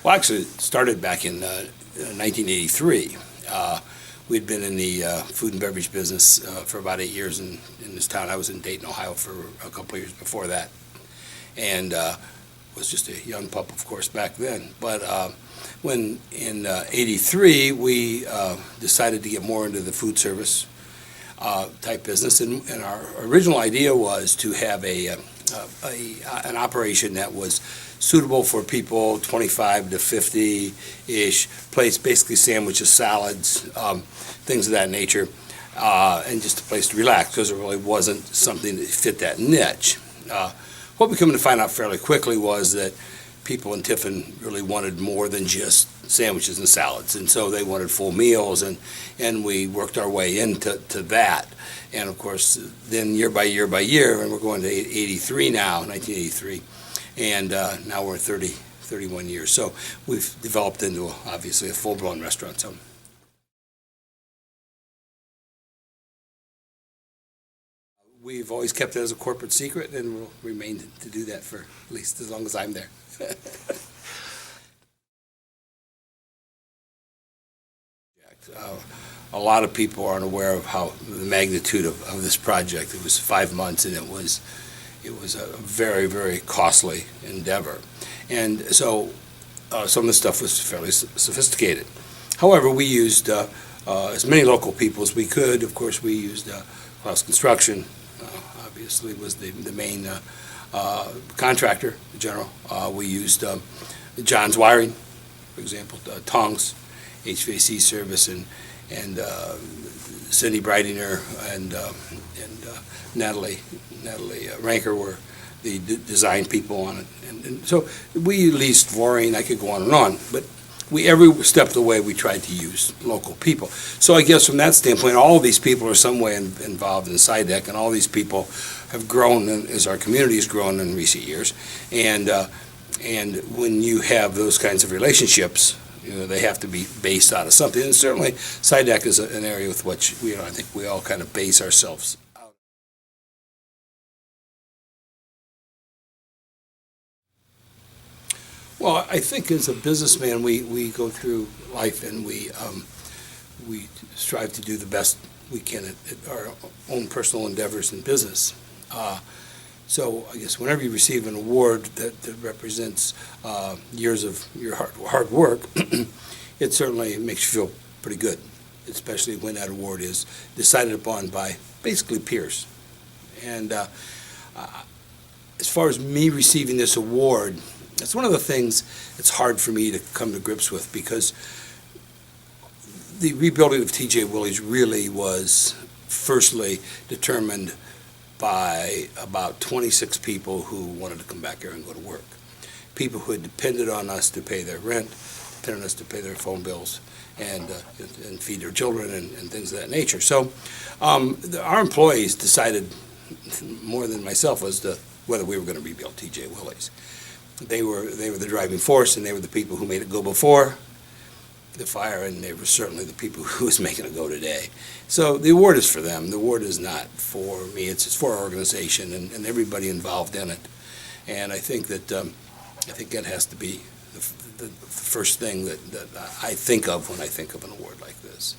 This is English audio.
Well, actually, it started back in 1983. We'd been in the food and beverage business for about 8 years in this town. I was in Dayton, Ohio for a couple of years before that, and was just a young pup, of course, back then. But when in '83 we decided to get more into the food service type business, and our original idea was to have an operation that was suitable for people 25 to 50-ish, place basically sandwiches, salads, things of that nature, and just a place to relax, because there really wasn't something that fit that niche. What we came to find out fairly quickly was that people in Tiffin really wanted more than just sandwiches and salads, and so they wanted full meals, and we worked our way into that. And of course, then year by year by year, and we're going to 83 now, 1983, and now we're 31 years. So we've developed into, obviously, a full-blown restaurant. So we've always kept it as a corporate secret, and we'll remain to do that for at least as long as I'm there. A lot of people aren't aware of how the magnitude of this project. It was 5 months, and it was a very, very costly endeavor. And so some of the stuff was fairly sophisticated. However, we used as many local people as we could. Of course, we used Klaus Construction, obviously was the main contractor, the general. We used John's Wiring, for example, Tongs, HVAC service, and Cindy Breidinger and Natalie Ranker were the design people on it. And so we leased flooring. I could go on and on, but every step of the way we tried to use local people. So I guess from that standpoint, all of these people are some way involved in SIEDC, and all these people have grown as our community has grown in recent years. And when you have those kinds of relationships, they have to be based out of something. And certainly, SIEDC is an area with which I think we all kind of base ourselves out. Well, I think as a businessman, we go through life, and we strive to do the best we can at our own personal endeavors in business. So I guess whenever you receive an award that represents years of your hard work, it certainly makes you feel pretty good, especially when that award is decided upon by basically peers. And as far as me receiving this award, that's one of the things that's hard for me to come to grips with, because the rebuilding of T.J. Willie's really was firstly determined by about 26 people who wanted to come back here and go to work. People who had depended on us to pay their rent, depended on us to pay their phone bills, and feed their children and things of that nature. So our employees decided more than myself as to whether we were going to rebuild T.J. Willie's. They were the driving force, and they were the people who made it go before the fire, and they were certainly the people who was making it go today. So the award is for them. The award is not for me. It's for our organization and everybody involved in it. And I think that that has to be the first thing that I think of when I think of an award like this.